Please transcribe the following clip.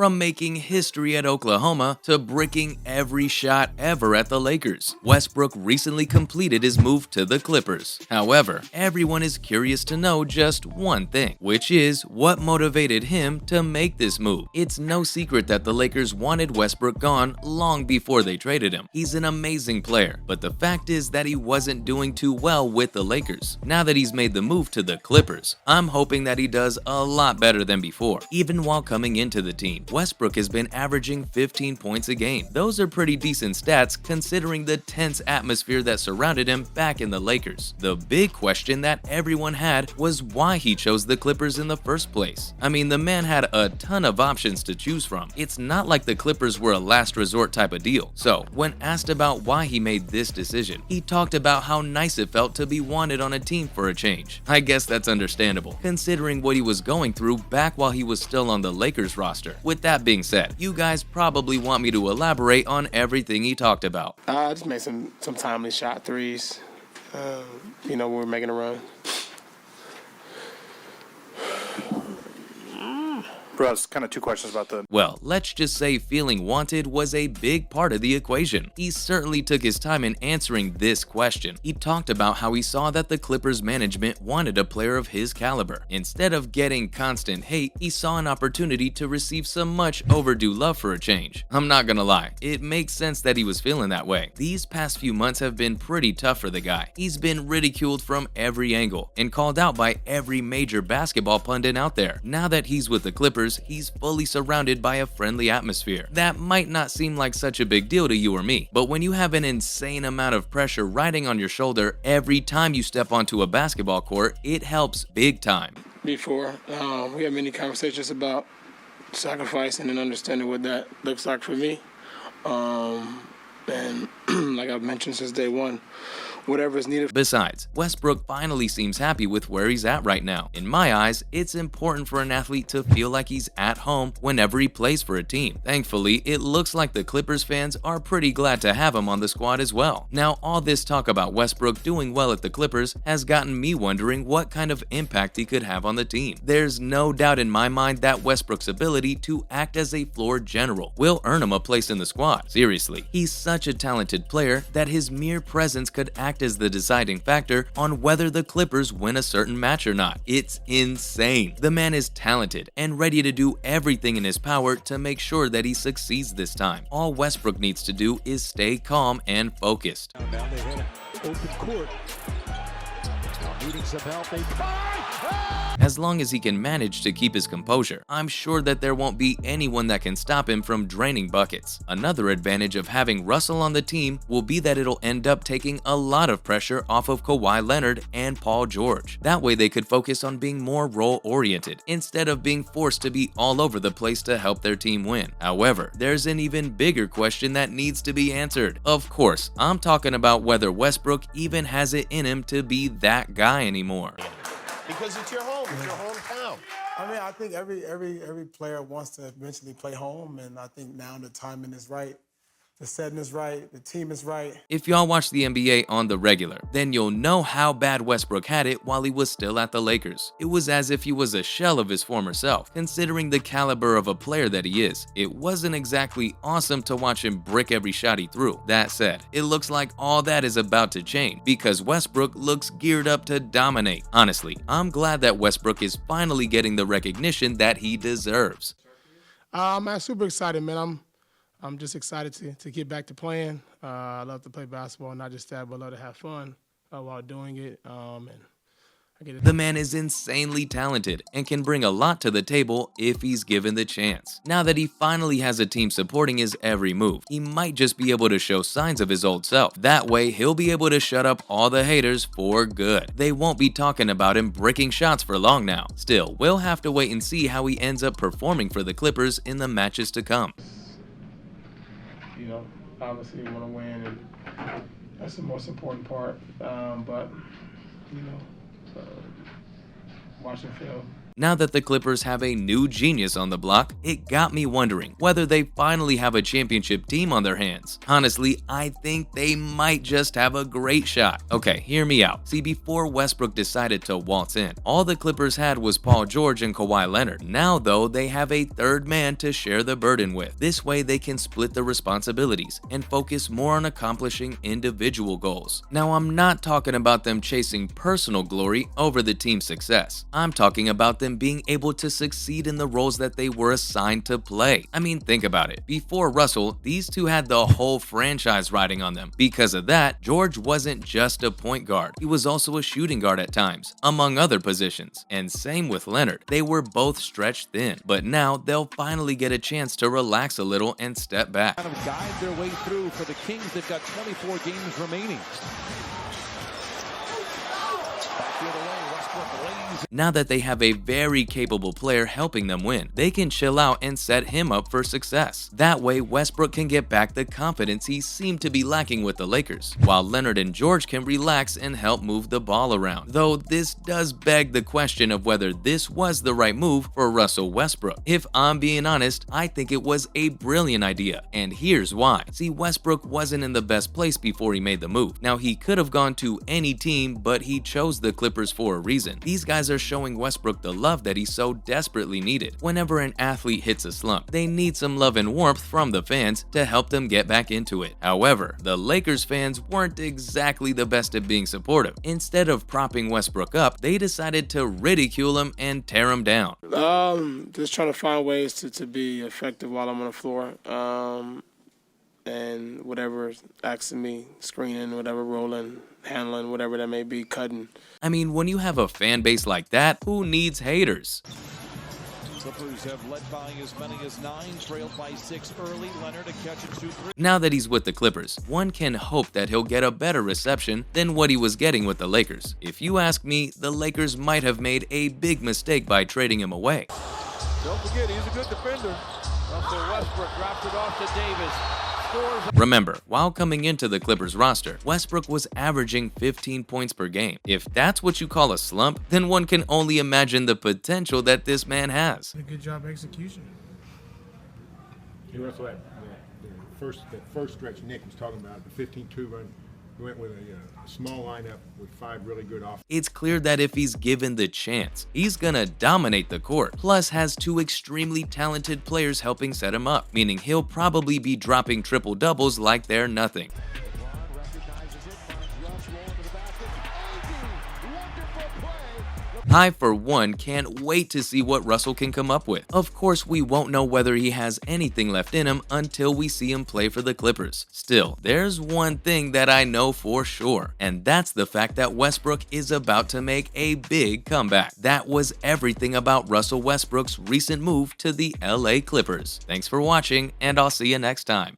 From making history at Oklahoma to bricking every shot ever at the Lakers, Westbrook recently completed his move to the Clippers. However, everyone is curious to know just one thing, which is what motivated him to make this move. It's no secret that the Lakers wanted Westbrook gone long before they traded him. He's an amazing player, but the fact is that he wasn't doing too well with the Lakers. Now that he's made the move to the Clippers, I'm hoping that he does a lot better than before. Even while coming into the team, Westbrook has been averaging 15 points a game. Those are pretty decent stats considering the tense atmosphere that surrounded him back in the Lakers. The big question that everyone had was why he chose the Clippers in the first place. I mean, the man had a ton of options to choose from. It's not like the Clippers were a last resort type of deal. So, when asked about why he made this decision, he talked about how nice it felt to be wanted on a team for a change. I guess that's understandable, considering what he was going through back while he was still on the Lakers roster. With that being said, you guys probably want me to elaborate on everything he talked about. I just made some timely shot threes, when we were making a run. Bro, it's kind of two questions about the... Well, let's just say feeling wanted was a big part of the equation. He certainly took his time in answering this question. He talked about how he saw that the Clippers management wanted a player of his caliber. Instead of getting constant hate, he saw an opportunity to receive some much overdue love for a change. I'm not gonna lie, it makes sense that he was feeling that way. These past few months have been pretty tough for the guy. He's been ridiculed from every angle and called out by every major basketball pundit out there. Now that he's with the Clippers, he's fully surrounded by a friendly atmosphere. That might not seem like such a big deal to you or me, but when you have an insane amount of pressure riding on your shoulder every time you step onto a basketball court, it helps big time. Before, we had many conversations about sacrificing and understanding what that looks like for me. And like I've mentioned since day one, whatever is needed. Besides, Westbrook finally seems happy with where he's at right now. In my eyes, it's important for an athlete to feel like he's at home whenever he plays for a team. Thankfully, it looks like the Clippers fans are pretty glad to have him on the squad as well. Now, all this talk about Westbrook doing well at the Clippers has gotten me wondering what kind of impact he could have on the team. There's no doubt in my mind that Westbrook's ability to act as a floor general will earn him a place in the squad. Seriously, he's such a talented player that his mere presence could act as the deciding factor on whether the Clippers win a certain match or not. It's insane. The man is talented and ready to do everything in his power to make sure that he succeeds this time. All Westbrook needs to do is stay calm and focused. Now they hit an open court. Now needing some help. As long as he can manage to keep his composure, I'm sure that there won't be anyone that can stop him from draining buckets. Another advantage of having Russell on the team will be that it'll end up taking a lot of pressure off of Kawhi Leonard and Paul George. That way they could focus on being more role-oriented, instead of being forced to be all over the place to help their team win. However, there's an even bigger question that needs to be answered. Of course, I'm talking about whether Westbrook even has it in him to be that guy anymore. Because it's your home, it's your hometown. I mean, I think every player wants to eventually play home, and I think now the timing is right. The setting is right, the team is right. If y'all watch the NBA on the regular, then you'll know how bad Westbrook had it while he was still at the Lakers. It was as if he was a shell of his former self, considering the caliber of a player that he is. It wasn't exactly awesome to watch him brick every shot he threw. That said, it looks like all that is about to change, because Westbrook looks geared up to dominate. Honestly, I'm glad that Westbrook is finally getting the recognition that he deserves. I'm super excited, man. I'm just excited to get back to playing. I love to play basketball, not just that, but I love to have fun while doing it. The man is insanely talented and can bring a lot to the table if he's given the chance. Now that he finally has a team supporting his every move, he might just be able to show signs of his old self. That way, he'll be able to shut up all the haters for good. They won't be talking about him bricking shots for long now. Still, we'll have to wait and see how he ends up performing for the Clippers in the matches to come. Obviously we want to win, and that's the most important part. Watching film. Now that the Clippers have a new genius on the block, it got me wondering whether they finally have a championship team on their hands. Honestly, I think they might just have a great shot. Okay, hear me out. See, before Westbrook decided to waltz in, all the Clippers had was Paul George and Kawhi Leonard. Now, though, they have a third man to share the burden with. This way, they can split the responsibilities and focus more on accomplishing individual goals. Now, I'm not talking about them chasing personal glory over the team's success. I'm talking about them being able to succeed in the roles that they were assigned to play. I mean, think about it. Before Russell, these two had the whole franchise riding on them. Because of that, George wasn't just a point guard. He was also a shooting guard at times, among other positions. And same with Leonard. They were both stretched thin, but now they'll finally get a chance to relax a little and step back. Kind of guide their way through. For the Kings, they've got 24 games remaining. Backfield away, Westbrook lays. Now that they have a very capable player helping them win, they can chill out and set him up for success. That way, Westbrook can get back the confidence he seemed to be lacking with the Lakers, while Leonard and George can relax and help move the ball around. Though this does beg the question of whether this was the right move for Russell Westbrook. If I'm being honest, I think it was a brilliant idea, and here's why. See, Westbrook wasn't in the best place before he made the move. Now, he could have gone to any team, but he chose the Clippers for a reason. These guys are showing Westbrook the love that he so desperately needed. Whenever an athlete hits a slump, they need some love and warmth from the fans to help them get back into it. However, the Lakers fans weren't exactly the best at being supportive. Instead of propping Westbrook up, they decided to ridicule him and tear him down. Just trying to find ways to be effective while I'm on the floor. And whatever asking me, screening, whatever, rolling, handling, whatever that may be, cutting. I mean, when you have a fan base like that, who needs haters? Clippers have led by as many as 9, trailed by 6 early. Leonard to catch and shoot 3. Now that he's with the Clippers, one can hope that he'll get a better reception than what he was getting with the Lakers. If you ask me, the Lakers might have made a big mistake by trading him away. Don't forget, he's a good defender. Russell Westbrook dropped it off to Davis. Remember, while coming into the Clippers roster, Westbrook was averaging 15 points per game. If that's what you call a slump, then one can only imagine the potential that this man has. A good job execution. You know, that first stretch Nick was talking about, the 15-2 run, we went with a small lineup with 5 really good offenses. It's clear that if he's given the chance, he's gonna dominate the court, plus has 2 extremely talented players helping set him up, meaning he'll probably be dropping triple-doubles like they're nothing. I, for one, can't wait to see what Russell can come up with. Of course, we won't know whether he has anything left in him until we see him play for the Clippers. Still, there's one thing that I know for sure, and that's the fact that Westbrook is about to make a big comeback. That was everything about Russell Westbrook's recent move to the LA Clippers. Thanks for watching, and I'll see you next time.